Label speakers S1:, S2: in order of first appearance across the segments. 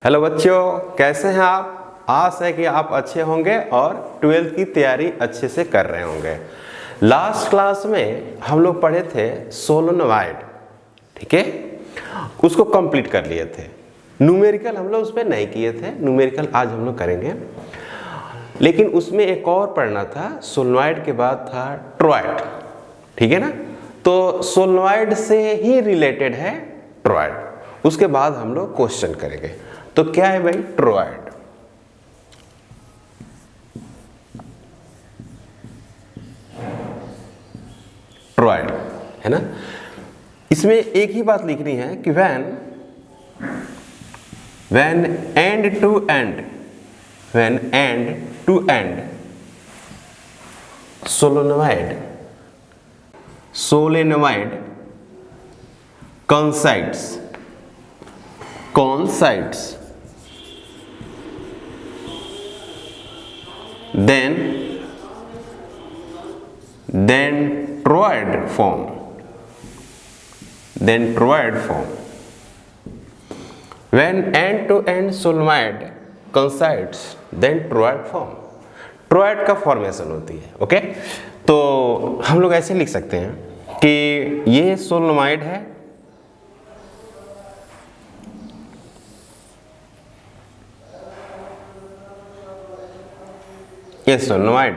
S1: Hello बच्चों, कैसे हैं आप। आस है कि आप अच्छे होंगे और 12th की तैयारी अच्छे से कर रहे होंगे। लास्ट क्लास में हम लोग पढ़े थे सोलेनोइड, ठीक है, उसको कंप्लीट कर लिए थे। न्यूमेरिकल हम लोग उस पर नहीं किए थे, न्यूमेरिकल आज हम लोग करेंगे। लेकिन उसमें एक और पढ़ना था, सोलेनोइड के बाद था टोरॉइड, ठीक है ना। तो सोलेनोइड से ही रिलेटेड है टोरॉइड, उसके बाद हम लोग क्वेश्चन करेंगे। तो क्या है भाई टोरॉइड? टोरॉइड है ना। इसमें एक ही बात लिखनी है कि when end to end solenoid coincides then toroid form. When end-to-end solenoid coincides then toroid form. Toroid का फॉर्मेशन होती है। ओके, तो हम लोग ऐसे लिख सकते हैं कि ये सोलेनोइड है, ये सोलेनोइड,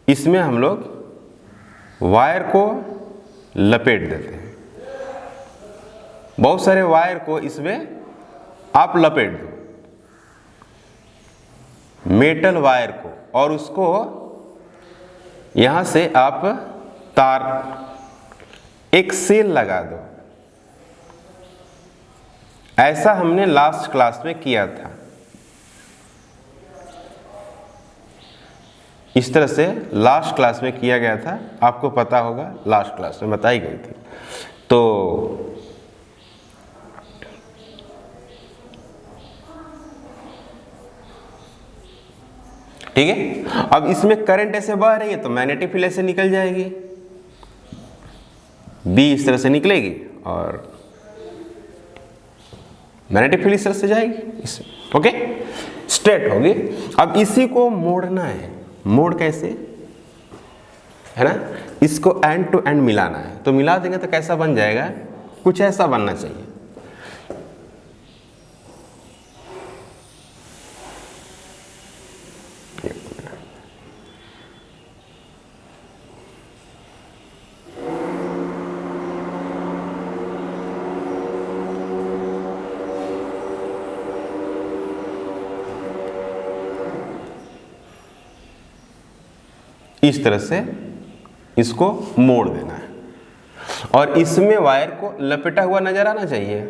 S1: इसमें हम लोग वायर को लपेट देते हैं। बहुत सारे वायर को इसमें आप लपेट दो, मेटल वायर को, और उसको यहां से आप तार एक सेल लगा दो। ऐसा हमने लास्ट क्लास में किया था। इस तरह से लास्ट क्लास में किया गया था, आपको पता होगा, लास्ट क्लास में बताई गई थी। तो ठीक है, अब इसमें करंट ऐसे बह रही है तो मैग्नेटिक फील्ड ऐसे निकल जाएगी, बी इस तरह से निकलेगी और मैग्नेटिक फील्ड इस तरह से जाएगी, ओके, स्ट्रेट होगी। अब इसी को मोड़ना है। मोड़ कैसे है ना, इसको एंड टू एंड मिलाना है। तो मिला देंगे तो कैसा बन जाएगा, कुछ ऐसा बनना चाहिए। इस तरह से इसको मोड़ देना है और इसमें वायर को लपेटा हुआ नजर आना चाहिए।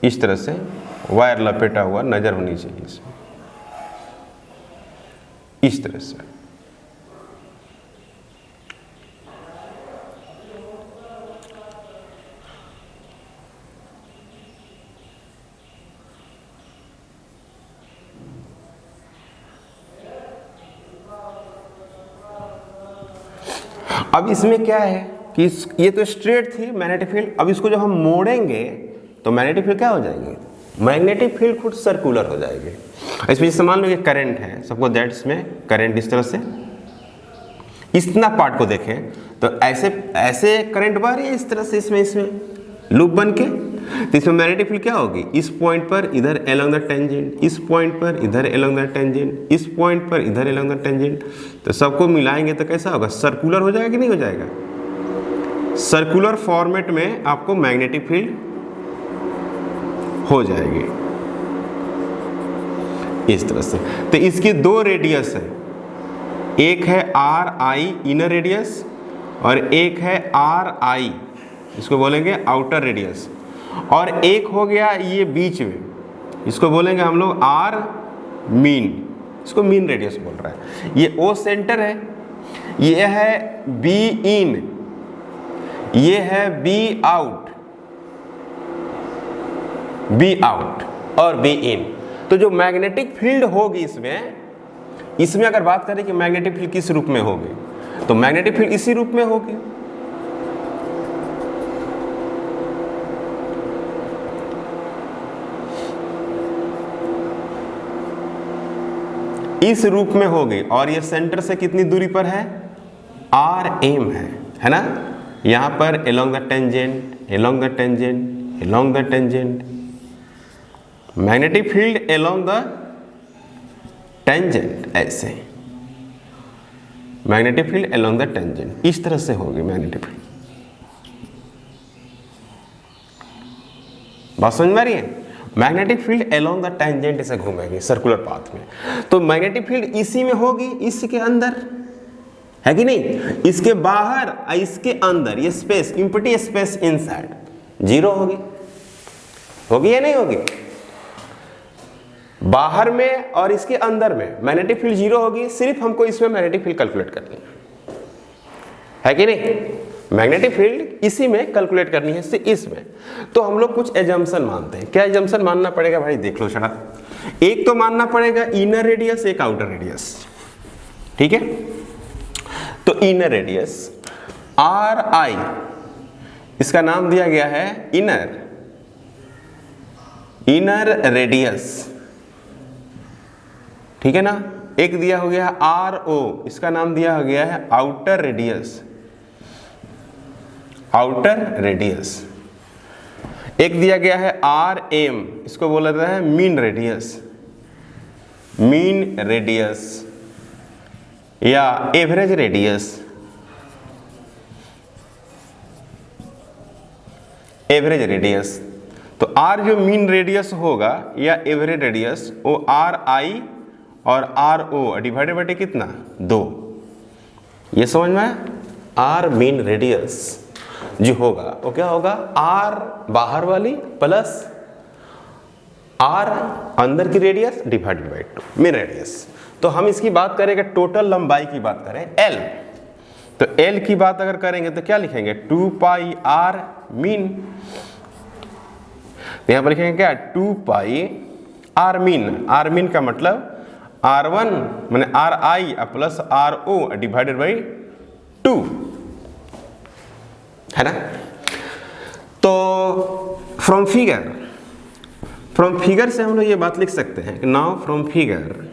S1: इस तरह से वायर लपेटा हुआ नजर होनी चाहिए इसमें, इस तरह से। अब इसमें क्या है कि ये तो स्ट्रेट थी मैग्नेटिक फील्ड, अब इसको जब हम मोड़ेंगे तो मैग्नेटिक फील्ड क्या हो जाएगी, मैग्नेटिक फील्ड खुद सर्कुलर हो जाएगी। इसमें जैसे मान लो ये करंट है, सबको दैट, इसमें करंट इस तरह से, इतना पार्ट को देखें तो ऐसे ऐसे करंट बह रही है इस तरह से, इसमें लूप बन के, तो इसमें मैग्नेटिक फील्ड क्या होगी, इस पॉइंट पर इधर अलोंग द टेंजेंट, इस पॉइंट पर इधर अलोंग द टेंजेंट, इस पॉइंट पर इधर अलोंग द टेंजेंट। तो सबको मिलाएंगे तो कैसा होगा, सर्कुलर हो जाएगा कि नहीं हो जाएगा। सर्कुलर फॉर्मेट में आपको मैग्नेटिक फील्ड हो जाएगी इस तरह से। तो इसकी दो रेडियस है, एक है आर आई इनर रेडियस और एक है आर आई, इसको बोलेंगे आउटर रेडियस, और एक हो गया ये बीच में, इसको बोलेंगे हम लोग आर मीन, इसको मीन रेडियस बोल रहा है। ये ओ सेंटर है, ये है बी इन, ये है बी आउट और बी इन। तो जो मैग्नेटिक फील्ड होगी इसमें अगर बात करें कि मैग्नेटिक फील्ड किस रूप में होगी, तो मैग्नेटिक फील्ड इसी रूप में होगी। इस रूप में होगी और ये सेंटर से कितनी दूरी पर है, RM है ना। यहां पर along the tangent, along the tangent, along the tangent, magnetic field along the tangent, ऐसे magnetic field along the tangent, इस तरह से होगी मैग्नेटिक फील्ड। बात समझ में आ रही है? Magnetic field along the tangent से घूमेगी सर्कुलर पाथ में। तो मैग्नेटिक फील्ड इसी में होगी, इसके अंदर है कि नहीं, इसके बाहर इसके अंदर ये space, empty space inside zero होगी या नहीं होगी? बाहर में और इसके अंदर में मैग्नेटिक फील्ड जीरो होगी, सिर्फ हमको इसमें मैग्नेटिक फील्ड कैलकुलेट करनी है कि नहीं? मैग्नेटिक फील्ड इसी में कैलकुलेट करनी है, इसमें। तो हम लोग कुछ एजम्पशन मानते हैं। क्या एजम्पशन मानना पड़ेगा भाई? देख लो जरा। एक तो मानना पड़ेगा इनर रेडियस, एक आउटर रेडियस, ठीक है। तो इनर रेडियस RI, इसका नाम दिया गया है इनर रेडियस, ठीक है ना। एक दिया हो गया है RO, इसका नाम दिया हो गया है आउटर रेडियस, आउटर रेडियस। एक दिया गया है RM, इसको बोला जाता है मीन रेडियस, मीन रेडियस या एवरेज रेडियस, एवरेज रेडियस। तो R जो मीन रेडियस होगा या एवरेज रेडियस, वो RI और RO डिवाइडेड बाय कितना, 2। ये समझ में आया? R मीन रेडियस जो होगा वो क्या होगा, R बाहर वाली प्लस R अंदर की radius divided by 2 mean radius. तो हम इसकी बात करेंगे, टोटल लंबाई की बात करें L, तो L की बात अगर करेंगे तो क्या लिखेंगे, 2 पाई R मीन। तो यहां पर लिखेंगे क्या, 2 pi R mean. R mean का मतलब R1 माने RI plus RO divided by 2, है ना। तो फ्रॉम फिगर से हम लोग ये बात लिख सकते हैं कि नाउ फ्रॉम फिगर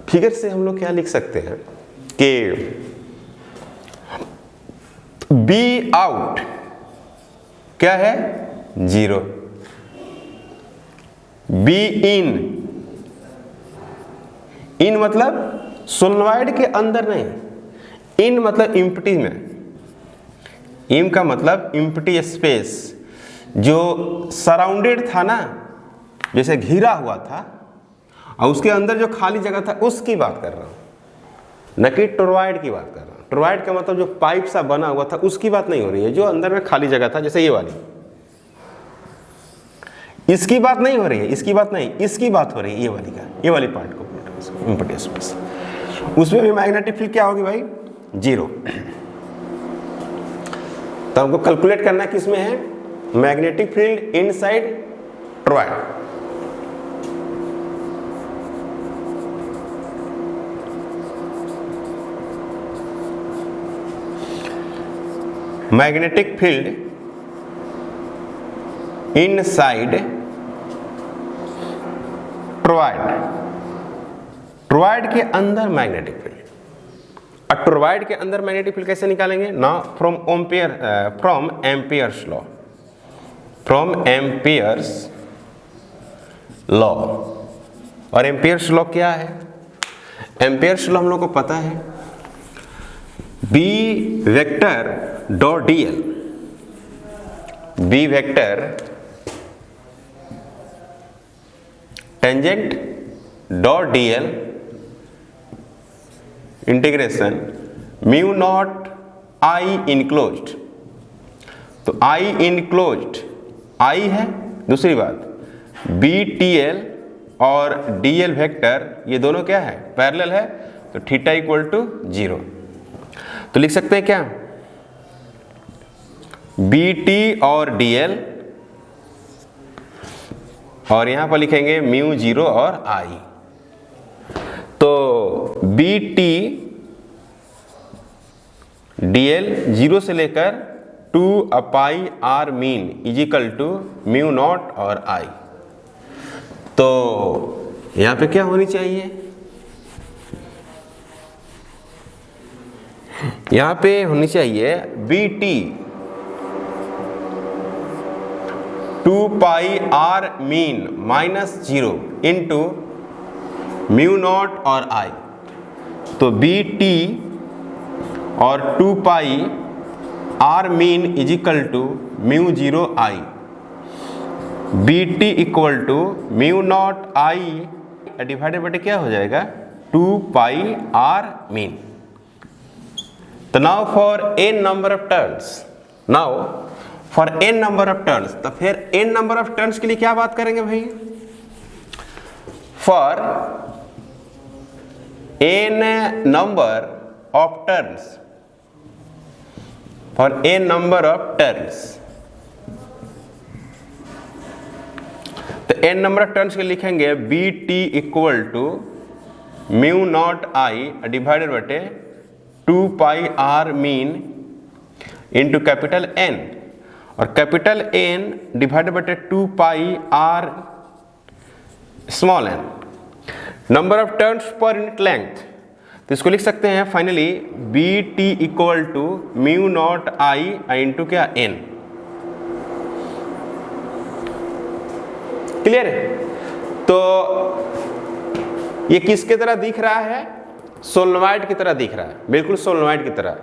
S1: फिगर से हम लोग क्या लिख सकते हैं कि बी आउट क्या है, 0, बी इन मतलब सोलेनॉइड के अंदर नहीं, इन मतलब इम्प्टी में, इम का मतलब इम्प्टी स्पेस जो सराउंडेड था ना, जैसे घिरा हुआ था और उसके अंदर जो खाली जगह था उसकी बात कर रहा हूं, न कि टोरॉइड की बात कर रहा हूं। टोरॉइड का मतलब जो पाइप सा बना हुआ था उसकी बात नहीं हो रही है, जो अंदर में खाली जगह था, जैसे ये वाली, इसकी बात नहीं हो रही है, इसकी बात नहीं, इसकी बात हो रही है, ये वाली का, ये वाली पार्ट को इम्प्टी स्पेस, उसमें भी मैग्नेटिक फील्ड क्या होगी भाई, 0। तो हमको कैलकुलेट करना किसमें है, magnetic field inside toroid. Magnetic field inside toroid, toroid के अंदर मैग्नेटिक फील्ड। और टोरॉइड के अंदर मैग्नेटिक फील्ड कैसे निकालेंगे ना, from Ampere's law, from Ampere's law. और एम्पियर्स लॉ क्या है, एम्पियर्स लॉ हम लोग को पता है, B vector dot dl, B vector tangent dot dl integration mu naught I enclosed. तो आई इनक्लोज्ड आई है, दूसरी बात बी टी एल और डी एल वेक्टर ये दोनों क्या है, पैरेलल है, तो थीटा इक्वल टू 0। तो लिख सकते हैं क्या, बी टी और डी एल, और यहां पर लिखेंगे म्यू 0 और आई। तो बी टी dl 0 से लेकर 2 pi r mean is equal to mu naught और I। तो यहाँ पे क्या होनी चाहिए, यहाँ पे होनी चाहिए BT 2 pi r mean -0 into mu naught और I। तो BT और 2 pi r mean is equal to mu 0 I। BT equal to mu naught I divided बटे क्या हो जाएगा 2 पाई r मीन। तो now for n number of turns, now for n number of turns, तो फिर n number of turns के लिए क्या बात करेंगे भाई, for n number of turns, for n number of turns, तो n number of turns के लिखेंगे BT equal to mu naught I divided बटे 2 pi r mean into capital N, और कैपिटल N डिवाइडेड बटे 2 pi r small n। Number of turns पर unit length, तो इसको लिख सकते हैं finally BT equal to mu naught I into क्या N। क्लियर है। तो ये किसके तरह दिख रहा है, सोलेनोइड की तरह दिख रहा है, बिल्कुल सोलेनोइड की तरह,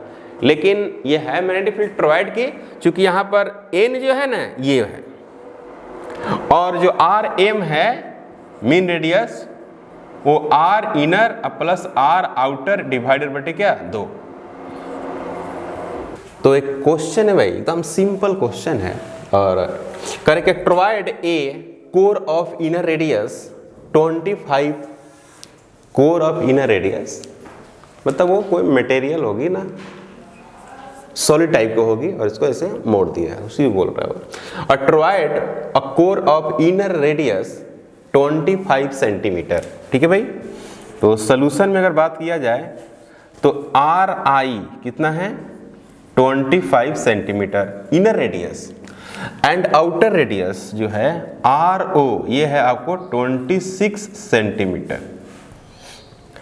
S1: लेकिन ये है मैग्नेटिक फील्ड टोरॉइड की, चूंकि यहाँ पर N जो है ना ये है, और जो RM है मीन रेडियस वो R inner plus R outer divided बटे क्या 2। तो एक क्वेश्चन है भाई, एकदम सिंपल क्वेश्चन है, और correct toroid A core of inner radius 25, core of inner radius मतलब वो कोई मटेरियल होगी ना, सॉलिड टाइप की होगी, और इसको ऐसे मोड़ दिया है, उसी बोल रहा है वो। और toroid a core of inner radius 25 centimetre, ठीक है भाई। तो सोल्यूशन में अगर बात किया जाए तो RI कितना है 25 centimetre inner radius, and outer radius जो है RO ये है आपको 26 सेंटीमीटर,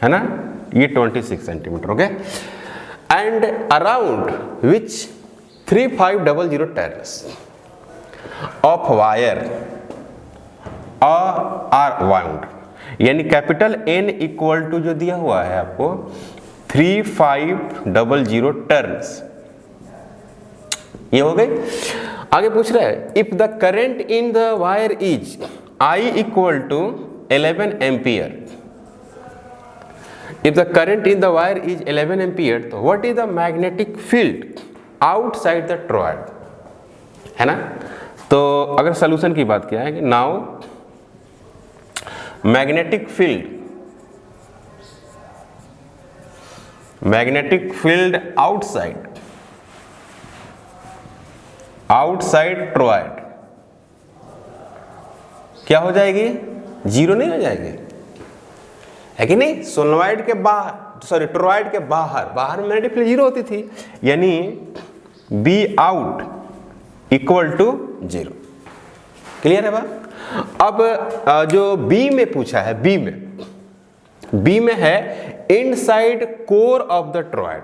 S1: है ना, ये 26 centimetre, okay. And around which 3500 turns of wire are wound, यानी कैपिटल N इक्वल टू जो दिया हुआ है आपको 3500 टर्न्स, ये हो गई। आगे पूछ रहा है if the current in the wire is I equal to 11 ampere, if the current in the wire is 11 ampere, तो what is the magnetic field outside the toroid, है ना। तो अगर सोल्यूशन की बात किया है कि now magnetic field outside toroid क्या हो जाएगी, जीरो नहीं हो जाएगी, है कि नहीं। सोलेनोइड के बाहर, सॉरी टोरॉइड के बाहर मैग्नेटिक फील्ड जीरो होती थी, यानी B out equal to 0। Clear है बात। अब जो B में पूछा है, B में है inside core of the toroid,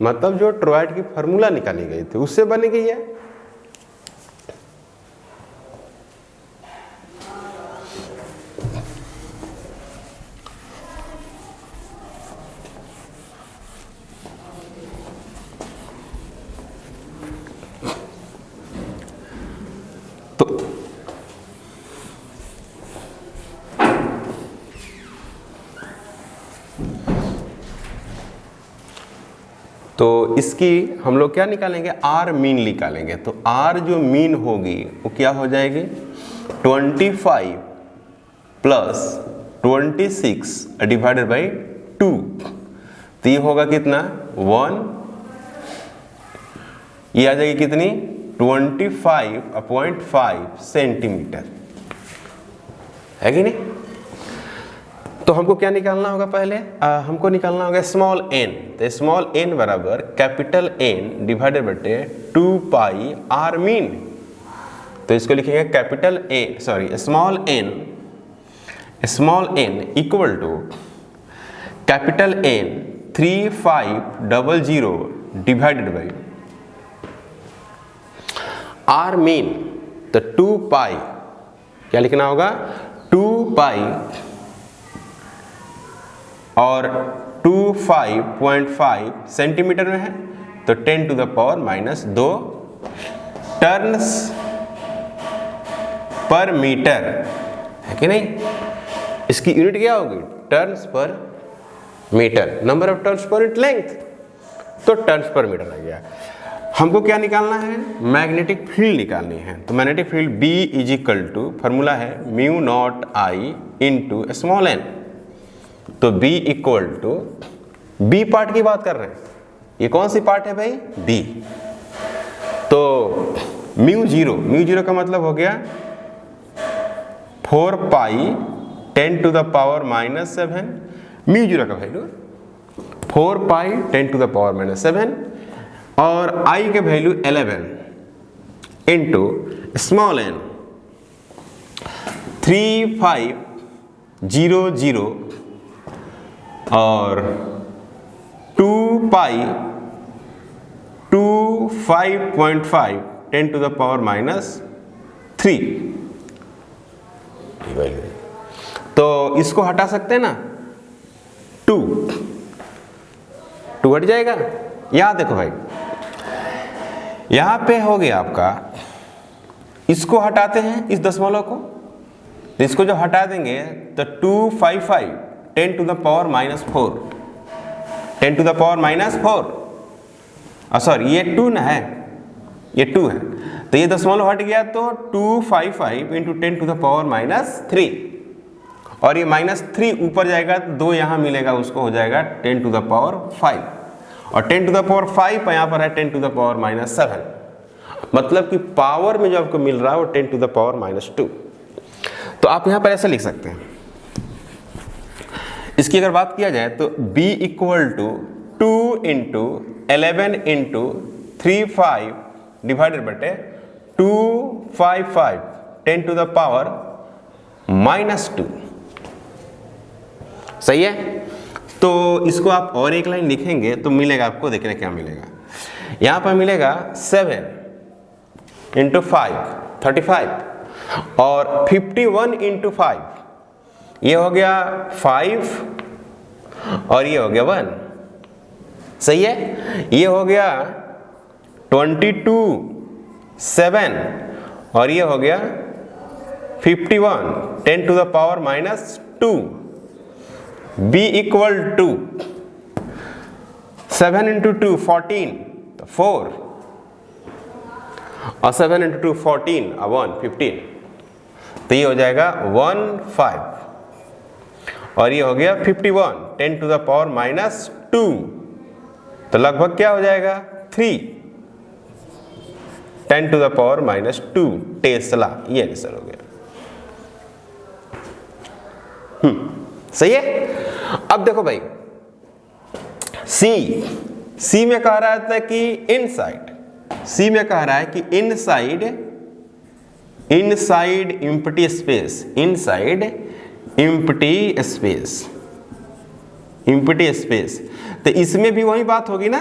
S1: मतलब जो टोरॉइड की फार्मूला निकाली गई थी उससे बनी गई है। तो इसकी हम लोग क्या निकालेंगे, R मीन निकालेंगे। तो R जो मीन होगी वो क्या हो जाएगी 25 प्लस 26 डिवाइडेड बाई 2, तो ये होगा कितना 1, ये आ जाएगी कितनी 25.5 सेंटीमीटर, है कि नहीं। तो हमको क्या निकालना होगा पहले? हमको निकालना होगा स्मॉल n। तो स्मॉल n बराबर कैपिटल N डिवाइडेड बटे 2 पाई r मीन। तो इसको लिखेंगे capital small n equal to capital N 3500 divided by r mean. तो 2 पाई क्या लिखना होगा? 2 पाई और 25.5 सेंटीमीटर में है, तो 10 to the power minus 2 turns पर मीटर है कि नहीं? इसकी यूनिट क्या होगी? टर्न्स पर मीटर। नंबर ऑफ टर्न्स पर यूनिट लेंथ, तो टर्न्स पर मीटर आ गया। हमको क्या निकालना है? मैग्नेटिक फील्ड निकालनी है। तो magnetic field B is equal to, formula है mu naught I into small n। तो B equal to, B part की बात कर रहे हैं, ये कौन सी पार्ट है भाई? B। तो म्यू जीरो का मतलब हो गया 4 pi 10 to the power minus 7। Mu zero का value 4 pi 10 to the power minus 7 और I के वैल्यू 11 इंटू स्मॉल n 3500 और 2 pi 25.5 10 to the power minus 3 value. तो इसको हटा सकते हैं ना, 2 हट जाएगा। यहां देखो भाई, यहां पे हो गया आपका, इसको हटाते हैं इस दशमलव को, तो इसको जब हटा देंगे तो 255 10 to the power minus 4 10 to the power minus 4, sorry ये 2 ना है, ये 2 है, तो ये दशमलव हट गया, तो 255 into 10 to the power minus 3 और ये माइनस 3 ऊपर जाएगा, 2 यहाँ मिलेगा, उसको हो जाएगा 10 टू द पावर 5 और 10 टू द पावर 5 यहाँ पर है 10 टू द पावर माइनस 7। मतलब कि पावर में जो आपको मिल रहा है वो 10 टू द पावर माइनस 2। तो आप यहाँ पर ऐसे लिख सकते हैं। इसकी अगर बात किया जाए तो B equal to 2 into 11 into 35 divided बटे 255 10 टू द पावर माइनस 2। सही है? तो इसको आप और एक लाइन लिखेंगे तो मिलेगा आपको, देखने क्या मिलेगा। यहां पर मिलेगा 7 इंटू 5 35 और 51 इंटू 5, ये हो गया 5 और ये हो गया 1। सही है? ये हो गया 22 7 और ये हो गया 51 10 to the power minus 2। B equal to 7 into 2 14 तो 4 और 7 इंटू 2 14 और 1 15, तो ये हो जाएगा 15 और ये हो गया 51 10 टू द पावर माइनस 2, तो लगभग क्या हो जाएगा 3 10 to the power minus 2 tesla. ये आंसर हो गया। सही है? अब देखो भाई, सी में कह रहा था कि इनसाइड, सी में कह रहा है कि inside empty space, inside empty space, तो इसमें भी वही बात होगी ना,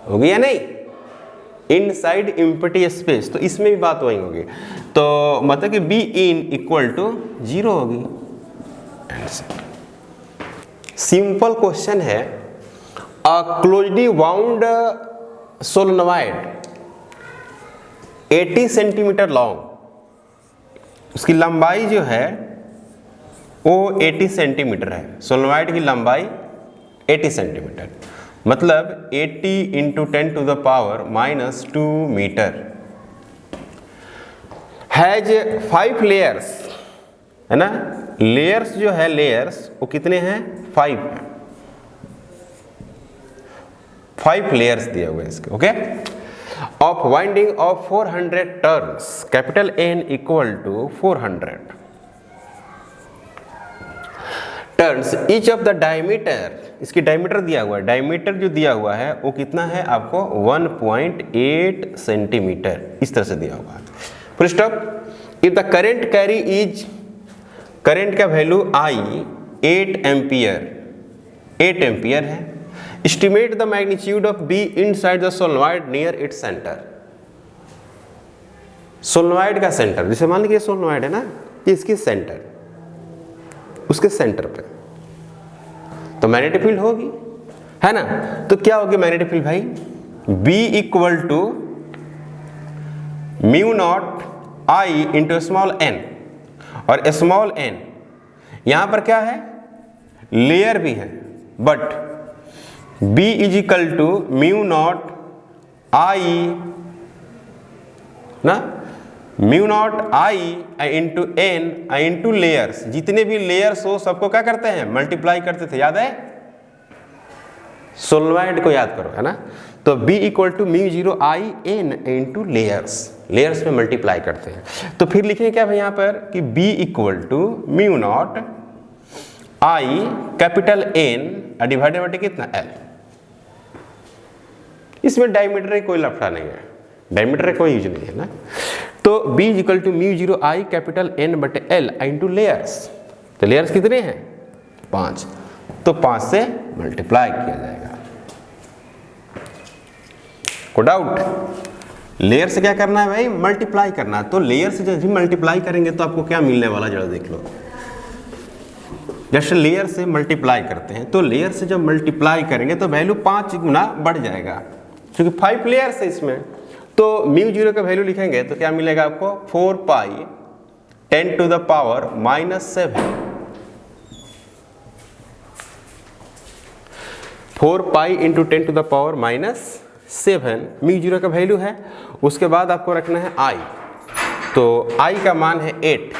S1: होगी या नहीं? इनसाइड एम्प्टी स्पेस, तो इसमें भी बात वही होगी। तो मतलब कि बी इन इक्वल टू 0 होगी। सिंपल क्वेश्चन है, a closely wound solenoid 80 centimetre long, उसकी लंबाई जो है वो 80 सेंटीमीटर है। सोलेनोइड की लंबाई 80 सेंटीमीटर, मतलब 80 into 10 to the power minus 2 metre, has 5 layers, है ना? लेयर्स जो है, लेयर्स वो कितने हैं? 5 हैं, 5 लेयर्स दिए हुए इसके। Okay, of winding of 400 turns, capital N equal to 400 turns each of the diameter, इसकी डायमीटर दिया हुआ है, डायमीटर जो दिया हुआ है वो कितना है आपको 1.8 सेंटीमीटर, इस तरह से दिया हुआ है। Full stop. If the current carry is, current का वैल्यू आई 8 एम्पियर, 8 एम्पियर है। Estimate the magnitude of be inside the solenoid near its centre. Solenoid का सेंटर, जैसे मान लीजिए सोलेनॉइड है ना, इसके सेंटर, उसके सेंटर पे तो मैग्नेटिक फील्ड होगी, है ना। तो क्या होगी मैग्नेटिक फील्ड भाई, B equal to mu naught I into small n, और स्मॉल n यहां पर क्या है, लेयर भी है, but B is equal to mu naught I ना, mu naught I into n into layers, जितने भी लेयर्स हो सबको क्या करते हैं, मल्टीप्लाई करते थे, याद है, सोलेनॉइड को याद करो, है ना। तो B equal to mu 0 I N into layers, layers में मल्टीप्लाई करते हैं। तो फिर लिखेंगे क्या भाई यहाँ पर कि B equal to mu naught I capital N divided by कितना L। इसमें डायमीटर कोई लफड़ा नहीं है, डायमीटर कोई यूज नहीं है ना। तो B equal to mu 0 I capital N बटे L इंटू लेयर्स, तो लेयर्स कितने हैं 5, तो 5 से मल्टीप्लाई किया जाएगा। को डाउट, लेयर से क्या करना है भाई, मल्टीप्लाई करना है। तो लेयर से जब मल्टीप्लाई करेंगे तो आपको क्या मिलने वाला जरा देख लो। जैसे लेयर से मल्टीप्लाई करते हैं, तो लेयर से जब मल्टीप्लाई करेंगे तो वैल्यू 5 गुना बढ़ जाएगा, क्योंकि 5 लेयर्स है इसमें। तो म्यू 0 का वैल्यू लिखेंगे तो क्या मिलेगा आपको 4 pi 10 to the power -7, 4 pi into 10 to the power -7 mu 0 का वैल्यू है। उसके बाद आपको रखना है आई, तो आई का मान है 8,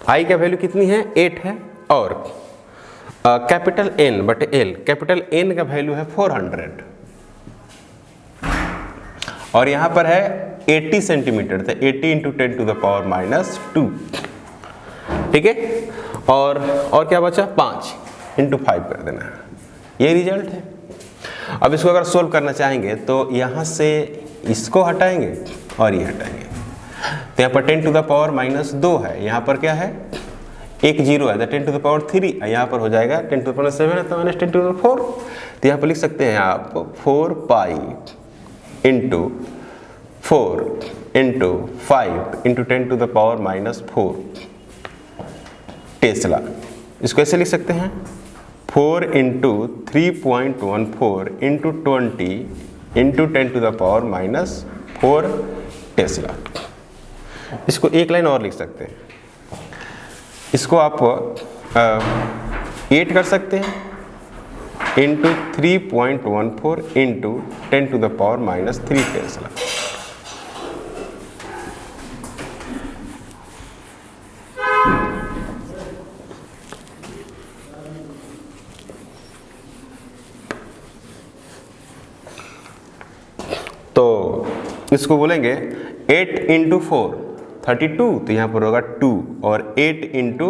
S1: आई का वैल्यू कितनी है 8 है, और कैपिटल N बटे L, कैपिटल N का वैल्यू है 400, और यहाँ पर है 80 सेंटीमीटर, तो 80 इंटू 10 टू द पावर -2, ठीक है। और क्या बचा 5 इंटू 5 कर देना, ये रिजल्ट है। अब इसको अगर सोल्व करना चाहेंगे तो यहाँ से इसको हटाएंगे और ये हटाएंगे, तो यहाँ पर 10 टू द पावर -2 है, यहाँ पर क्या है एक 0 है, तो 10 टू द पावर 3, यहाँ पर हो जाएगा 10 टू द पावर 7 है तो -10 टू द 4, तो यहाँ पर लिख सकते हैं आप 4 pi into 4 into 5 into 10 to the power -4 tesla. इसको ऐसे लिख सकते हैं 4 into 3.14 into 20 into 10 to the power -4 tesla. इसको एक लाइन और लिख सकते हैं, इसको आप 8 कर सकते हैं into 3.14 into 10 to the power -3 tesla. तो इसको बोलेंगे 8 इंटू 4 32, तो यहाँ पर होगा 2, और 8 इंटू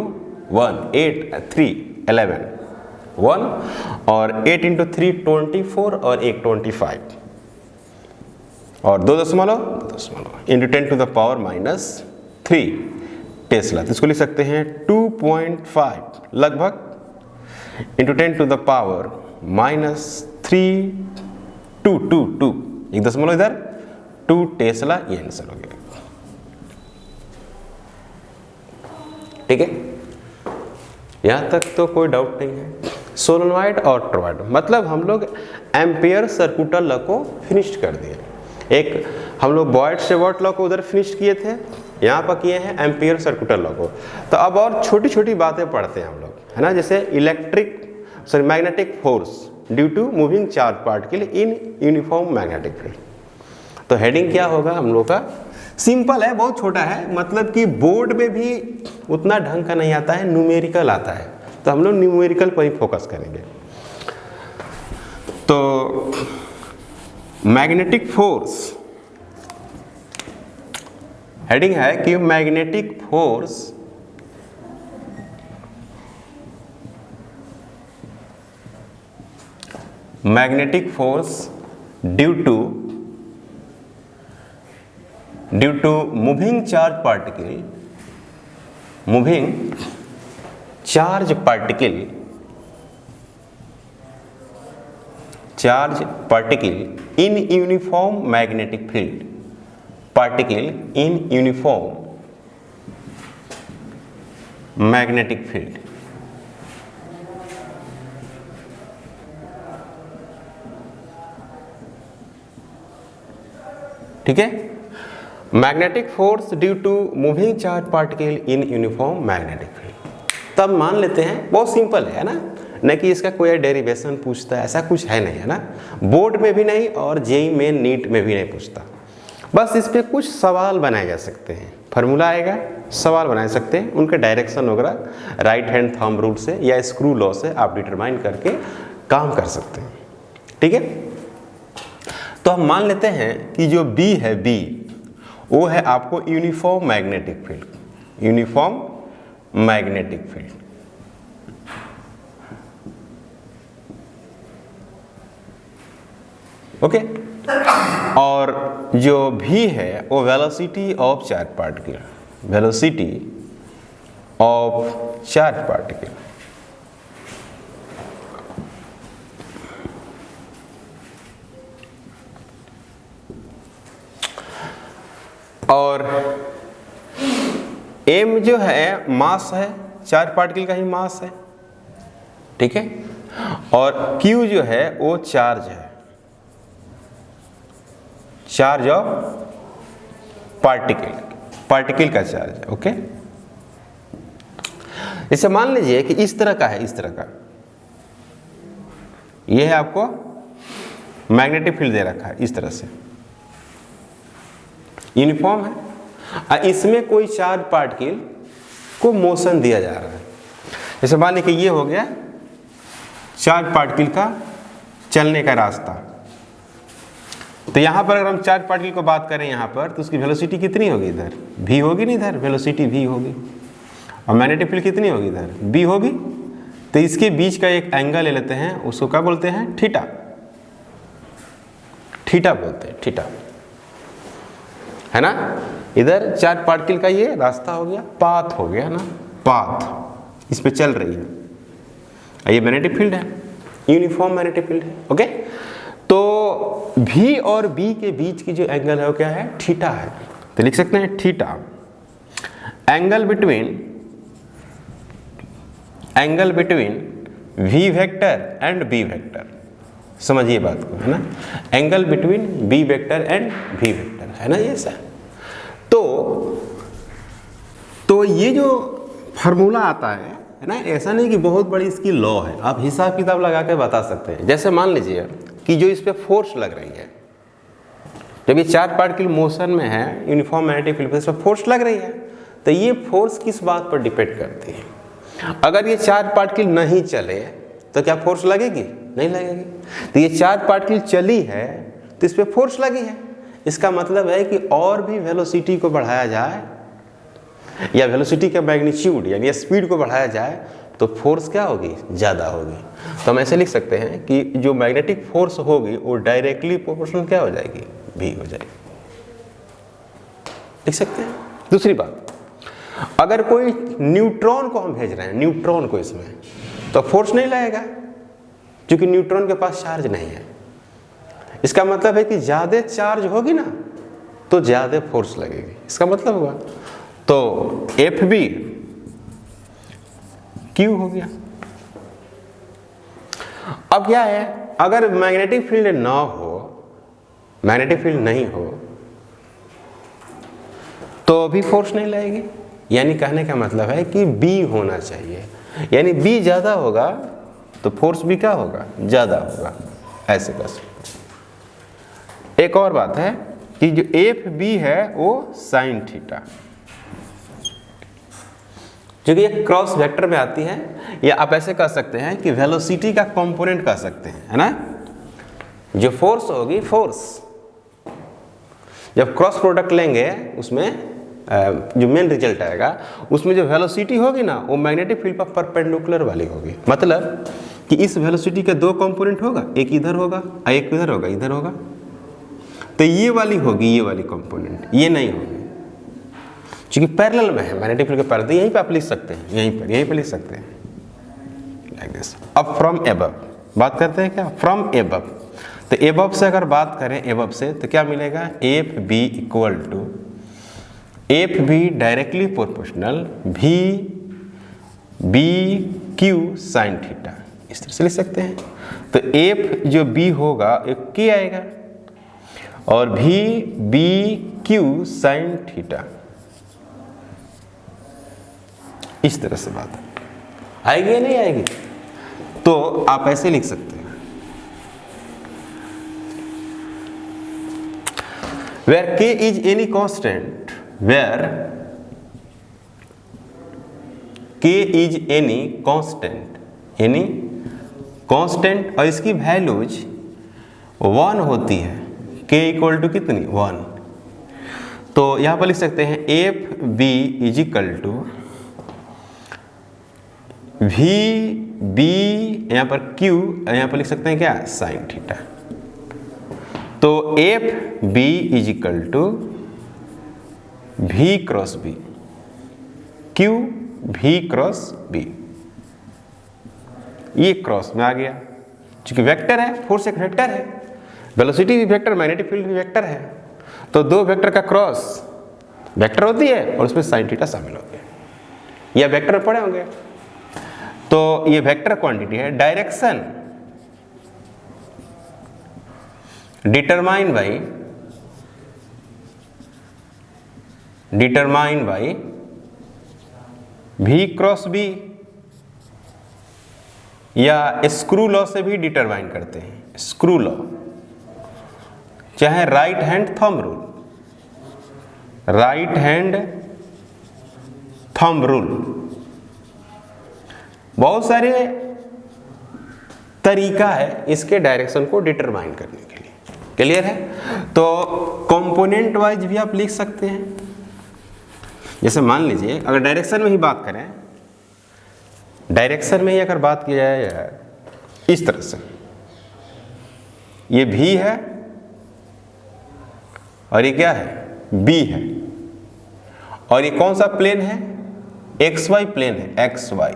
S1: 1 8 3 11 1, और 8 इंटू 3 24, और 1 25, और 2 दशमलव into 10 to the power -3 tesla. तो इसको लिख सकते हैं 2.5 लगभग इंटू 10 टू द पावर -3 2 एक दशमलव इधर 2 टेस्ला, ये आंसर हो गया, ठीक है। यहां तक तो कोई डाउट नहीं है। सोलेनॉइड और टॉरॉयड, मतलब हम लोग एम्पियर सर्कुलर लॉ को फिनिश कर दिए। एक हम लोग बॉयड सेवर्ट लॉ को उधर फिनिश किए थे, यहाँ पर किए हैं एम्पियर सर्कुलर लॉ को। तो अब और छोटी छोटी बातें पढ़ते हैं हम लोग, है ना, जैसे magnetic force due to moving charge particle in uniform magnetic field. तो हेडिंग क्या होगा हम लोग का, सिंपल है, बहुत छोटा है, मतलब कि बोर्ड में भी उतना ढंग का नहीं आता है, न्यूमेरिकल आता है, तो हम लोग न्यूमेरिकल पर ही फोकस करेंगे। तो मैग्नेटिक फोर्स, हेडिंग है कि magnetic force magnetic force due to moving charge particle in uniform magnetic field, particle in uniform magnetic field. ठीक है, magnetic force due to moving charge particle in uniform magnetic field. तब मान लेते हैं, बहुत simple है ना, न कि इसका कोई डेरिवेशन पूछता है, ऐसा कुछ है नहीं, है ना, बोर्ड में भी नहीं और जेईई मेन नीट में भी नहीं पूछता। बस इस पे कुछ सवाल बनाए जा सकते हैं, फार्मूला आएगा, सवाल बना सकते हैं, उनके डायरेक्शन वगैरह राइट हैंड थंब रूल से या स्क्रू लॉ से आप डिटरमाइन करके काम कर सकते हैं। ठीक है, तो हम मान लेते हैं कि जो बी है, बी वो है आपको uniform magnetic field, uniform magnetic field. Okay, और जो भी है वो velocity of charge particle, velocity of charge particle. और m जो है मास है, चार्ज पार्टिकल का ही मास है। ठीक है, और q जो है वो चार्ज है, चार्ज ऑफ पार्टिकल, पार्टिकल का चार्ज है। ओके, इसे मान लीजिए कि इस तरह का है, इस तरह का यह है, आपको मैग्नेटिक फील्ड दे रखा है, इस तरह से यूनिफॉर्म है, और इसमें कोई चार्ज पार्टिकल को मोशन दिया जा रहा है। जैसे मान लीजिए कि ये हो गया चार्ज पार्टिकल का चलने का रास्ता। तो यहाँ पर अगर हम चार्ज पार्टिकल को बात करें यहाँ पर, तो उसकी वेलोसिटी कितनी होगी, इधर v होगी, नहीं इधर वेलोसिटी v होगी, और मैग्नेटिक फील्ड कितनी होगी, इधर b होगी। तो इसके बीच का एक एंगल ले लेते हैं, उसको क्या बोलते हैं, थीटा, थीटा बोलते हैं, थीटा, है ना। इधर चार्ज पार्टिकल का ये रास्ता हो गया, पाथ हो गया ना, पाथ इस पे चल रही है, ये मैग्नेटिक फील्ड है, यूनिफॉर्म मैग्नेटिक फील्ड है। ओके, तो v और b के बीच की जो एंगल है वो क्या है, थीटा है। तो लिख सकते हैं theta, angle between v vector and b vector. समझिए बात को, है ना, angle between b vector and v vector, है ना, ये सर। तो ये जो फार्मूला आता है ना, ऐसा नहीं कि बहुत बड़ी इसकी लॉ है, आप हिसाब किताब लगा के बता सकते हैं। जैसे मान लीजिए कि जो इस पे फोर्स लग रही है, जब ये चार्ज पार्टिकल मोशन में है, यूनिफॉर्म मैग्नेटिक फील्ड पे इस पर फोर्स लग रही है, तो ये फोर्स किस बात पर डिपेंड करती है। अगर ये चार्ज पार्टिकल नहीं चले तो क्या फोर्स लगेगी, नहीं लगेगी। तो ये चार्ज पार्टिकल चली है तो इस पर फोर्स लगी है, इसका मतलब है कि और भी वेलोसिटी को बढ़ाया जाए या वेलोसिटी का मैग्नीट्यूड यानी स्पीड को बढ़ाया जाए तो फोर्स क्या होगी, ज़्यादा होगी। तो हम ऐसे लिख सकते हैं कि जो मैग्नेटिक फोर्स होगी वो डायरेक्टली प्रोपोर्शनल क्या हो जाएगी, v हो जाएगी, लिख सकते हैं। दूसरी बात, अगर कोई न्यूट्रॉन को हम भेज रहे हैं, न्यूट्रॉन को इसमें, तो फोर्स नहीं लगेगा क्योंकि न्यूट्रॉन के पास चार्ज नहीं है। इसका मतलब है कि ज़्यादा चार्ज होगी ना तो ज़्यादा फोर्स लगेगी, इसका मतलब हुआ। तो Fb Q हो गया। अब क्या है, अगर मैग्नेटिक फील्ड ना हो, मैग्नेटिक फील्ड नहीं हो तो भी फोर्स नहीं लगेगी। यानी कहने का मतलब है कि B होना चाहिए, यानी B ज़्यादा होगा तो फोर्स भी क्या होगा, ज़्यादा होगा, ऐसे कर सकते। एक और बात है कि जो Fb है वो साइन थीटा, जो कि एक क्रॉस वेक्टर में आती है, या आप ऐसे कह सकते हैं कि वेलोसिटी का कंपोनेंट कह सकते हैं, है ना। जो फोर्स होगी, फोर्स जब क्रॉस प्रोडक्ट लेंगे उसमें जो मेन रिजल्ट आएगा उसमें जो वेलोसिटी होगी ना वो मैग्नेटिक फील्ड पर परपेंडिकुलर वाली होगी। मतलब कि इस वेलोसिटी के दो कंपोनेंट होगा, एक इधर होगा और एक इधर होगा, इधर होगा, तो ये वाली होगी, ये वाली कंपोनेंट, ये नहीं होगी, क्योंकि पैरेलल में है मैग्नेटिक फील्ड के पैरेलल। यहीं पे आप लिख सकते हैं, यहीं पर लिख सकते हैं लाइक दिस। अब फ्रॉम एबव बात करते हैं क्या, फ्रॉम एबव। तो एबव से अगर बात करें, एबव से तो क्या मिलेगा, F B equal to F B directly proportional V B Q sine theta, इस तरह से लिख सकते हैं। तो एफ जो बी होगा एक के आएगा और V B Q sine theta, इस तरह से बात आएगी या नहीं आएगी। तो आप ऐसे लिख सकते हैं, where k is any constant, where k is any constant और इसकी वैल्यूज 1 होती है, k इक्वल टू कितनी 1, तो यहाँ पर लिख सकते हैं F B is equal to V B, यहाँ पर q, यहाँ पर लिख सकते हैं क्या साइन थीटा। तो F B is equal to V cross B, Q V cross B, ये क्रॉस में आ गया, क्योंकि वेक्टर है, फोर्स एक वेक्टर है, वेलोसिटी भी वेक्टर, मैग्नेटिक फील्ड भी वेक्टर है, तो दो वेक्टर का क्रॉस वेक्टर होती है और उसमें साइन थीटा शामिल होते हैं, या वेक्टर पढ़े होंगे। तो ये वेक्टर क्वांटिटी है, direction determine by V cross B, या स्क्रू लॉ से भी डिटरमाइन करते हैं, स्क्रू लॉ, चाहे right hand thumb rule, right hand thumb rule, बहुत सारे तरीका है इसके डायरेक्शन को डिटरमाइन करने के लिए, क्लियर है। तो कंपोनेंट वाइज भी आप लिख सकते हैं, जैसे मान लीजिए अगर डायरेक्शन में ही बात करें, डायरेक्शन में ही अगर बात की जाए इस तरह से, ये भी है और ये क्या है बी है, और ये कौन सा प्लेन है, एक्स वाई प्लेन है, एक्स वाई।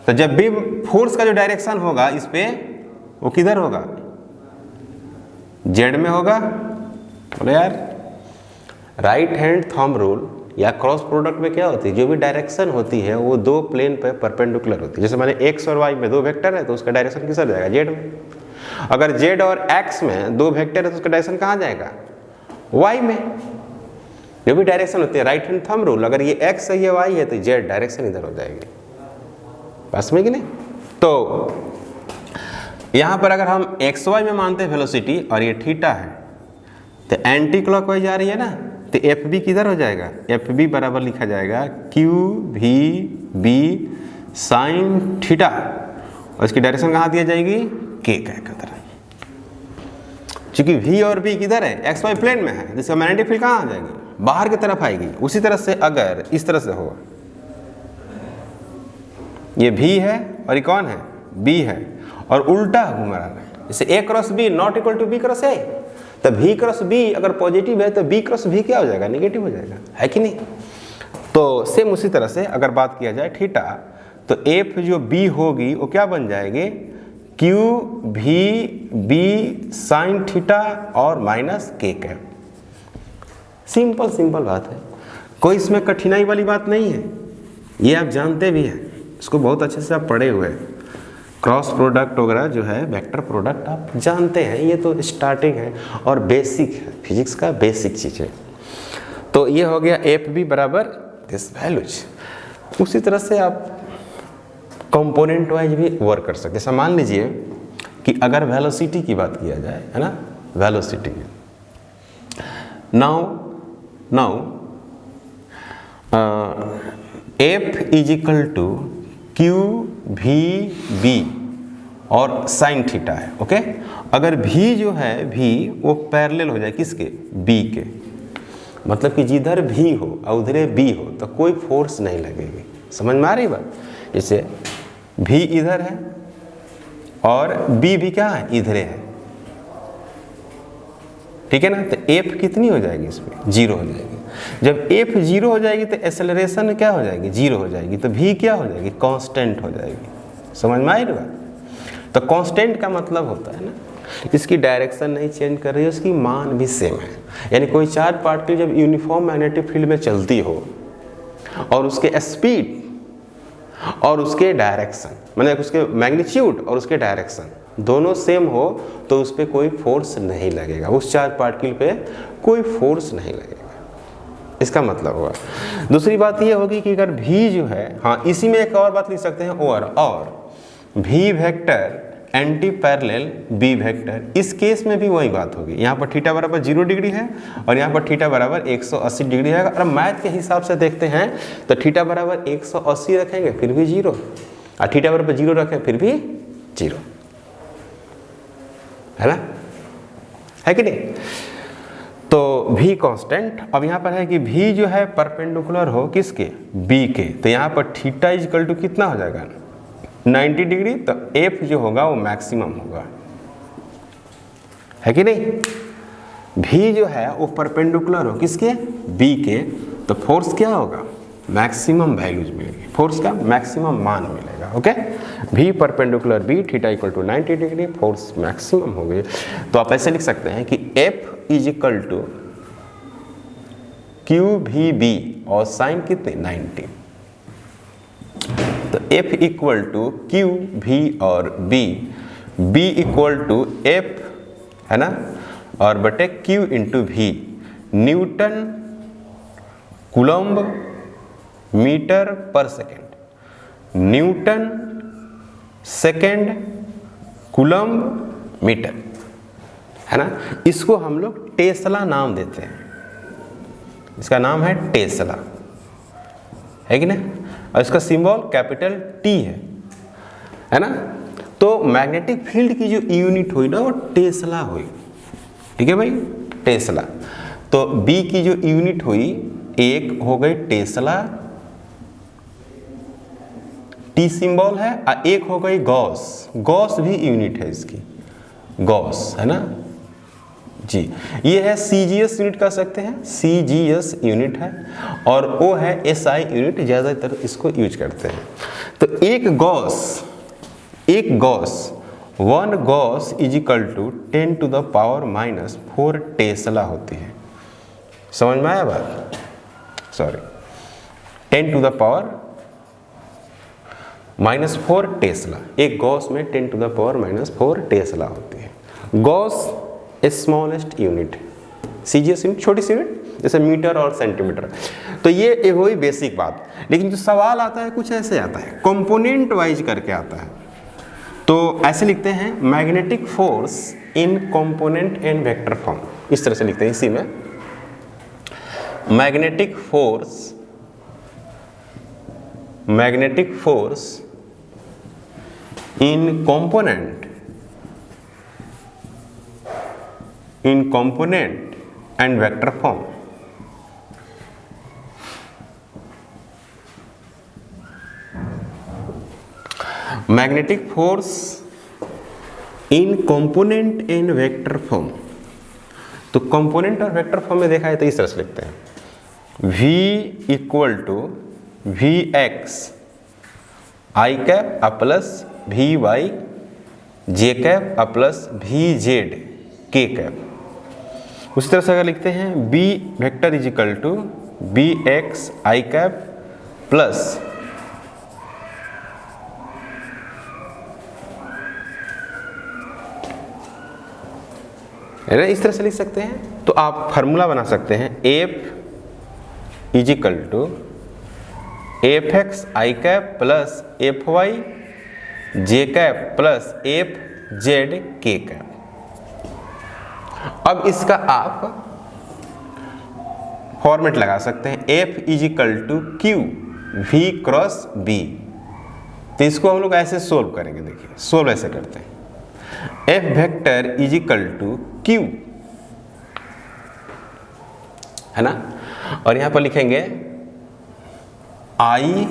S1: तो जब भी फोर्स का जो डायरेक्शन होगा इस पे, वो किधर होगा, जेड में होगा। बोले यार राइट हैंड थंब रूल या क्रॉस प्रोडक्ट में क्या होती है, जो भी डायरेक्शन होती है वो दो प्लेन पे परपेंडिकुलर होती है। जैसे माने एक्स और वाई में दो वेक्टर है तो उसका डायरेक्शन किसर जाएगा, जेड में। अगर जेड और एक्स में दो वेक्टर है तो उसका डायरेक्शन कहाँ जाएगा, वाई में। जो भी डायरेक्शन होती है राइट हैंड थंब रूल, अगर ये एक्स है ये वाई है तो जेड डायरेक्शन इधर हो जाएगी, पास में कि नहीं। तो यहाँ पर अगर हम एक्स वाई में मानते हैं वेलोसिटी और ये थीटा है, तो एंटी क्लॉकवाइज आ रही है ना, तो एफ बी किधर हो जाएगा, एफ बी बराबर लिखा जाएगा Q V B sine theta, और इसकी डायरेक्शन कहाँ दिया जाएगी, के का तरह। चूंकि वी और बी किधर है, एक्स वाई प्लेन में है, जिसका मैग्नेटिक फील्ड कहाँ आ जाएगी, बाहर की तरफ आएगी। उसी तरह से अगर इस तरह से हो, ये भी है और ये कौन है, बी है, और उल्टा घूमा रहा है, जैसे a cross b not equal to b cross a, तो भी क्रॉस बी अगर पॉजिटिव है तो बी क्रॉस भी क्या हो जाएगा, नेगेटिव हो जाएगा, है कि नहीं। तो सेम उसी तरह से अगर बात किया जाए थीटा, तो एफ जो बी होगी वो क्या बन जाएगी, Q V B sine theta और माइनस के कैप। सिंपल बात है, कोई इसमें कठिनाई वाली बात नहीं है, ये आप जानते भी हैं, इसको बहुत अच्छे से आप पढ़े हुए हैं। क्रॉस प्रोडक्ट वगैरह जो है, वेक्टर प्रोडक्ट आप जानते हैं, ये तो स्टार्टिंग है और बेसिक है, फिजिक्स का बेसिक चीज़ है। तो ये हो गया एफ बी बराबर दिस वैल्यूज। उसी तरह से आप कंपोनेंट वाइज भी वर्क कर सकते हैं। जैसे मान लीजिए कि अगर वेलोसिटी की बात किया जाए, है ना, velocity, now F is equal to Q V B और साइन थीटा है, ओके। अगर भी जो है भी वो पैरेलल हो जाए किसके, बी के, मतलब कि जिधर भी हो और उधरे बी हो तो कोई फोर्स नहीं लगेगी। समझ में आ रही बात। जैसे भी इधर है और बी भी क्या है, इधर है, ठीक है ना। तो एफ कितनी हो जाएगी इसमें, 0 हो जाएगी। जब एफ 0 हो जाएगी तो एक्सेलरेशन क्या हो जाएगी, 0 हो जाएगी। तो भी क्या हो जाएगी, कांस्टेंट हो जाएगी। समझ में आएगा। तो कांस्टेंट का मतलब होता है ना, इसकी डायरेक्शन नहीं चेंज कर रही है, उसकी मान भी सेम है। यानी कोई चार्ज पार्टिकल जब यूनिफॉर्म मैग्नेटिक फील्ड में चलती हो और उसके स्पीड और उसके डायरेक्शन, मतलब उसके मैग्नीट्यूड और उसके डायरेक्शन दोनों सेम हो तो उस पर कोई फोर्स नहीं लगेगा, उस चार्ज पार्टिकल पे कोई फोर्स नहीं लगेगा, इसका मतलब होगा। दूसरी बात ये होगी कि अगर भी जो है, हाँ इसी में एक और बात लिख सकते हैं, और भी vector anti parallel B vector, इस केस में भी वही बात होगी। यहाँ पर थीटा बराबर 0 डिग्री है और यहाँ पर थीटा बराबर 180 डिग्री है। अगर मैथ के हिसाब से देखते हैं तो थीटा बराबर 180 रखेंगे फिर भी 0, और थीटा बराबर 0 रखें फिर भी 0, है ना, है कि नहीं। तो भी कांस्टेंट। अब यहाँ पर है कि भी जो है परपेंडिकुलर हो किसके, बी के। तो यहाँ पर थीटा इक्वल टू कितना हो जाएगा, 90 डिग्री। तो एफ जो होगा वो मैक्सिमम होगा, है कि नहीं। भी जो है वो परपेंडिकुलर हो किसके, बी के। तो फोर्स क्या होगा, मैक्सिमम वैल्यूज मिलेगी, फोर्स का मैक्सिमम मान मिलेगा। Okay, V perpendicular B, theta equal to 90 degree, force maximum हो गई। तो आप ऐसे लिख सकते हैं कि F is equal to Q V B और साइन कितने 90। तो F इक्वल टू क्यू भी और B, B equal to F, है ना, और बटे Q into V, newton coulomb metre पर second, newton second coulomb metre, है ना। इसको हम लोग टेस्ला नाम देते हैं, इसका नाम है टेस्ला, है कि ना। और इसका सिंबल कैपिटल T है ना। तो मैग्नेटिक फील्ड की जो यूनिट हुई ना वो टेस्ला हुई, ठीक है भाई, टेस्ला। तो B की जो यूनिट हुई एक हो गई टेस्ला, T सिंबल है, और एक हो गई गॉस, गॉस भी यूनिट है इसकी, गॉस, है ना जी। ये है CGS यूनिट कह सकते हैं, CGS यूनिट है, और वो है SI यूनिट, ज़्यादातर इसको यूज करते हैं। तो एक gauss 1 gauss is equal to 10 to the power -4 tesla होती है। समझ में आया बात, sorry, 10 to the power -4 tesla, एक गॉस में 10 टू द पावर -4 टेस्ला होती है। Gauss smallest unit, CGS unit छोटी सी यूनिट, जैसे मीटर और सेंटीमीटर। तो ये हुई बेसिक बात। लेकिन जो सवाल आता है कुछ ऐसे आता है, कंपोनेंट वाइज करके आता है। तो ऐसे लिखते हैं, magnetic force in component and vector form, इस तरह से लिखते हैं। इसी में magnetic force in component and vector form। Magnetic force in component and vector form. तो कंपोनेंट और वेक्टर फॉर्म में देखा है तो इस तरह से लिखते हैं, V equal to V X I cap plus V Y J cap plus V Z K cap. उसी तरह से अगर लिखते हैं B vector is equal to B X I cap plus है ना, इस तरह से लिख सकते हैं। तो आप फार्मूला बना सकते हैं, F is equal to F X I cap plus F Y J cap plus F Z K cap. अब इसका आप फॉर्मेट लगा सकते हैं, F is equal to Q V cross B. तो इसको हम लोग ऐसे सोल्व करेंगे, देखिए सोल्व ऐसे करते हैं, F vector is equal to Q, है ना, और यहां पर लिखेंगे आई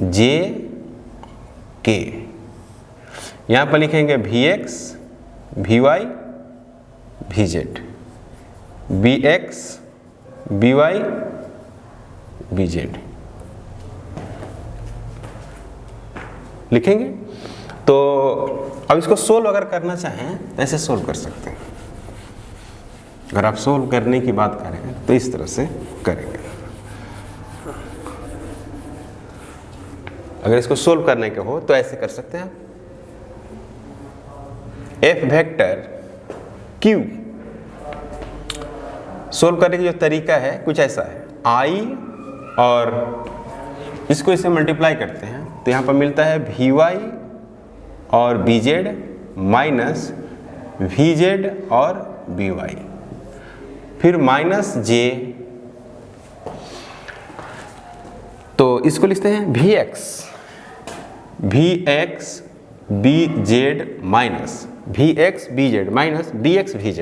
S1: जे के। यहाँ पर लिखेंगे Vx Vy Vz, Vx Vy Vz लिखेंगे। तो अब इसको सोल्व अगर करना चाहें तो ऐसे सोल्व कर सकते हैं। अगर आप सोल्व करने की बात करें तो इस तरह से करेंगे। अगर इसको सोल्व करने के हो तो ऐसे कर सकते हैं। एफ वेक्टर क्यू सोल्व करने का जो तरीका है कुछ ऐसा है, आई और इसको इसे मल्टीप्लाई करते हैं तो यहाँ पर मिलता है Vy और Bz माइनस Vz और By, फिर माइनस J, तो इसको लिखते हैं Vx Bz minus Vx Bz minus Bx Vz,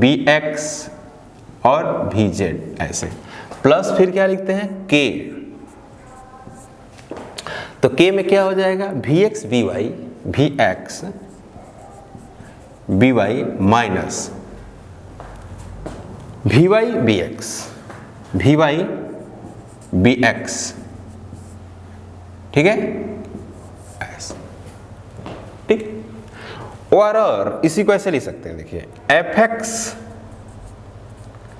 S1: Bx और Vz ऐसे, प्लस फिर क्या लिखते हैं K, तो K में क्या हो जाएगा Vx By Vx By minus Vy Bx Vy Bx, ठीक है ऐसे, ठीक। और इसी को ऐसे लिख सकते हैं, देखिए fx,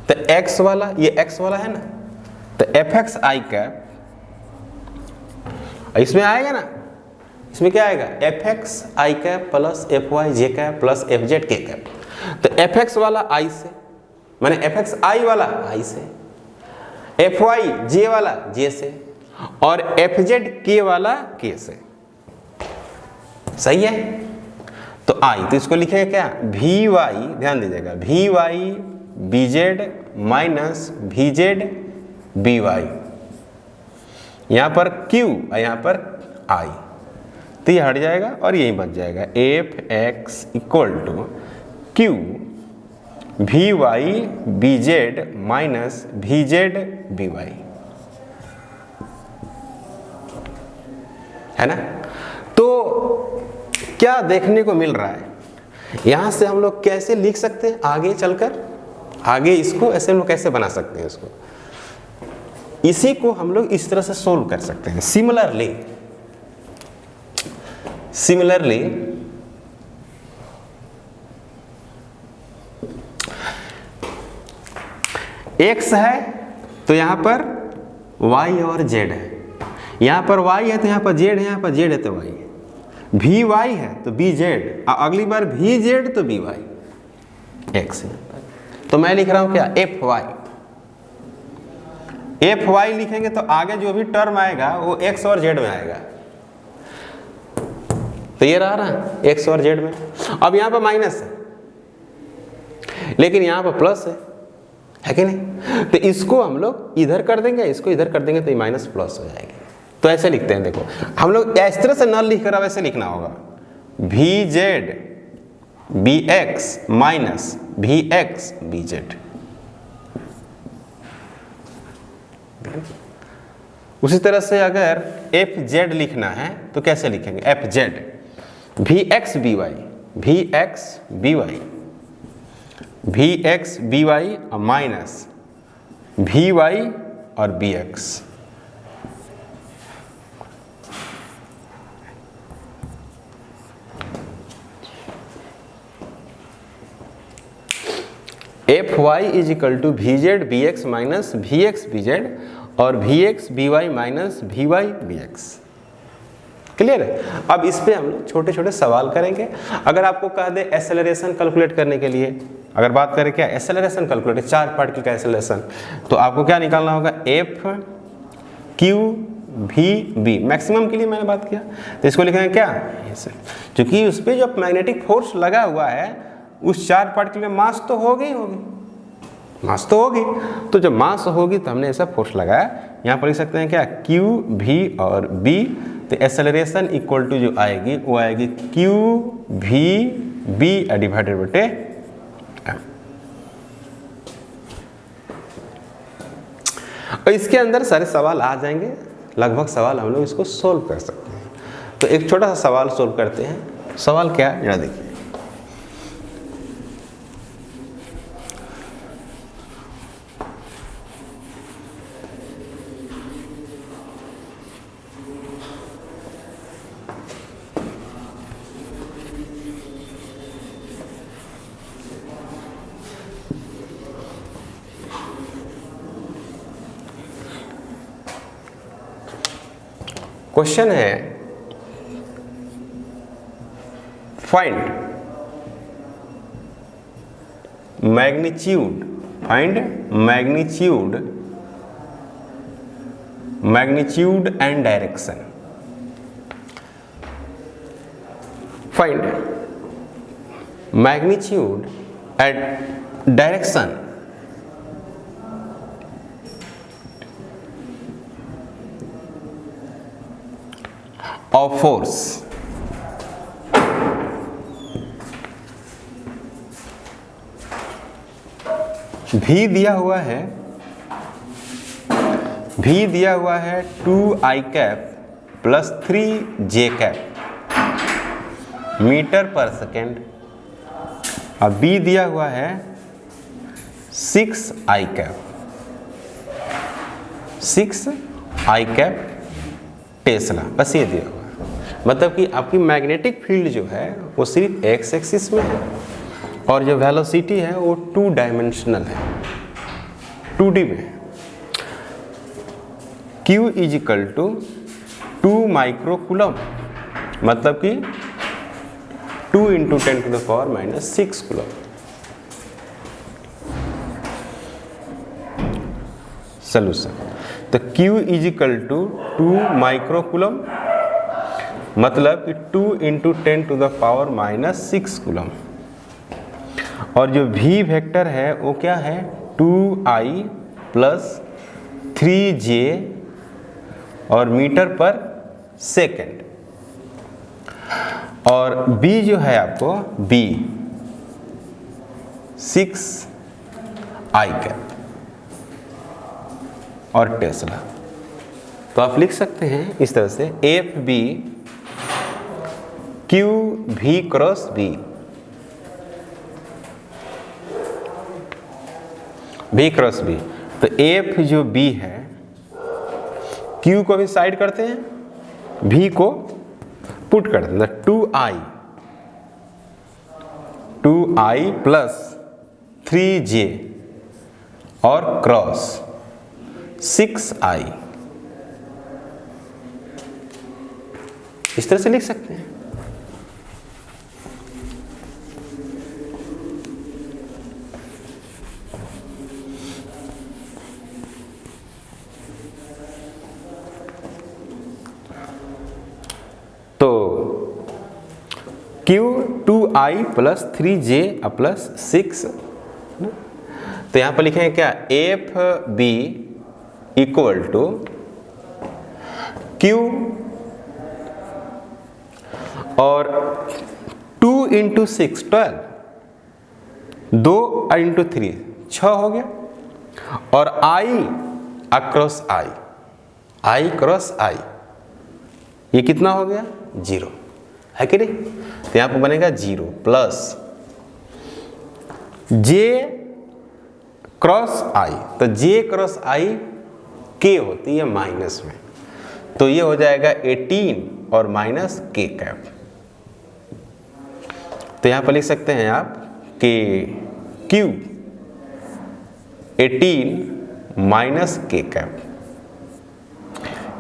S1: तो x वाला ये x वाला है ना, तो fx i कैप इसमें आएगा ना, इसमें क्या आएगा fx i cap plus fy j cap plus fz k cap, तो fx वाला i से माने fx i वाला i से, fy j वाला j से और fz k वाला k से, सही है। तो i तो इसको लिखेंगे क्या Vy, ध्यान दीजिएगा Vy Bz minus Vz By, यहाँ पर Q और यहाँ पर I, तो ये हट जाएगा और यही बच जाएगा fx equal to Q Vy Bz minus Vz By, है ना। तो क्या देखने को मिल रहा है, यहाँ से हम लोग कैसे लिख सकते हैं आगे चलकर, आगे इसको ऐसे हम लोग कैसे बना सकते हैं, इसको इसी को हम लोग इस तरह से सोल्व कर सकते हैं। सिमिलरली x है तो यहाँ पर y और z है, यहाँ पर y है तो यहाँ पर z है, यहाँ पर z है तो y है, Vy है तो Bz, अगली बार Vz तो By, x है तो मैं लिख रहा हूँ क्या Fy लिखेंगे तो आगे जो भी टर्म आएगा वो x और z में आएगा, तो ये रहा ना x और z में। अब यहाँ पर माइनस है लेकिन यहाँ पर प्लस है कि नहीं, तो इसको हम लोग इधर कर देंगे, इसको इधर कर देंगे तो ये माइनस प्लस हो जाएगी। तो ऐसे लिखते हैं, देखो हम लोग इस तरह से न लिख कर अब ऐसे लिखना होगा Vz Bx minus Vx Bz, उसी तरह से अगर Fz लिखना है तो कैसे लिखेंगे Fz Vx By Vx By Vx By minus Vy और Bx, Fy is equal to Vz Bx minus Vx Bz और Vx By minus Vy Bx, clear है। अब इस पे हम लोग छोटे छोटे सवाल करेंगे। अगर आपको कह दे एक्सेलरेशन कैलकुलेट करने के लिए, अगर बात करें क्या एक्सेलरेशन कैलकुलेट, चार पार्टिकल का एक्सेलरेशन, तो आपको क्या निकालना होगा F Q V B, maximum के लिए मैंने बात किया तो इसको लिखेंगे क्या ऐसे, क्योंकि उस पर जो मैग्नेटिक फोर्स लगा हुआ है उस चार पार्टिकल में मास तो होगी, मास तो होगी, तो जब मास होगी तो हमने ऐसा फोर्स लगाया। यहाँ पर लिख सकते हैं क्या Q V और B, तो एक्सेलरेशन इक्वल टू जो आएगी वो आएगी Q V B डिवाइडेड बटे M। और इसके अंदर सारे सवाल आ जाएंगे, लगभग सवाल हम लोग इसको सोल्व कर सकते हैं। तो एक छोटा सा सवाल सोल्व करते हैं। सवाल क्या है जरा देखिए। क्वेश्चन है find magnitude and direction. Find magnitude and direction of force V दिया हुआ है 2i cap plus 3j cap metre पर सेकेंड। अब b दिया हुआ है 6i कैप टेस्ला, बस ये दिया हुआ है। मतलब कि आपकी मैग्नेटिक फील्ड जो है वो सिर्फ एक्स एक्सिस में है और जो वेलोसिटी है वो 2 डायमेंशनल है, 2D में है। Q is equal to 2 microcoulomb, मतलब कि 2 × 10⁻⁻⁶ कूलम। सॉल्यूशन, तो Q is equal to 2 microcoulomb, मतलब कि 2 × 10⁻⁻�6 कूलम। और जो V वेक्टर है वो क्या है 2i प्लस 3j और मीटर पर सेकेंड। और B जो है आपको B 6i कैप और टेस्ला। तो आप लिख सकते हैं इस तरह से FB Q V cross B, V cross B। तो F जो B है, Q को भी साइड करते हैं, V को पुट करते हैं, 2i प्लस 3j और क्रॉस 6i, इस तरह से लिख सकते हैं। तो Q 2i plus 3j plus 6, तो यहां पर लिखेंगे क्या FB इक्वल टू Q और 2 × 6 12, 2 × 3 6 हो गया, और I across I cross I ये कितना हो गया 0, है कि नहीं। तो यहाँ पर बनेगा 0 प्लस J क्रॉस I, तो J क्रॉस I K होती है माइनस में, तो ये हो जाएगा 18 और माइनस K कैप। तो यहाँ पर लिख सकते हैं आप कि Q 18 माइनस K कैप,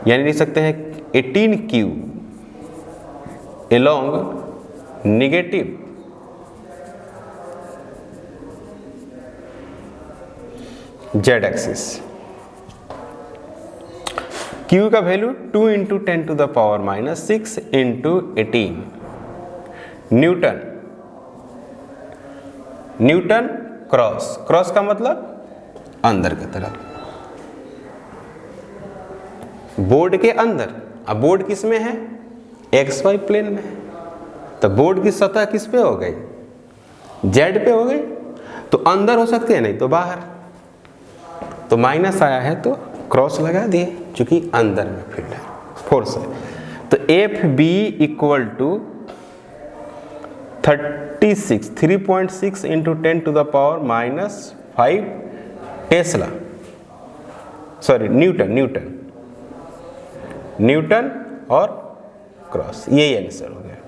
S1: यानी लिख सकते हैं 18Q along negative z axis. Q का वैल्यू 2 × 10⁻⁻6 × 18 न्यूटन क्रॉस का मतलब अंदर की तरफ, बोर्ड के अंदर। अब बोर्ड किस में है XY प्लेन में है, तो बोर्ड की सतह किस पे हो गई Z पे हो गई, तो अंदर हो सकते हैं नहीं तो बाहर। तो माइनस आया है तो क्रॉस लगा दिए, क्योंकि अंदर में फील्ड है, फोर्स है। तो F B equal to 3.6 into 10 to the power -5 tesla, sorry newton और क्रॉस, यही आंसर हो गया।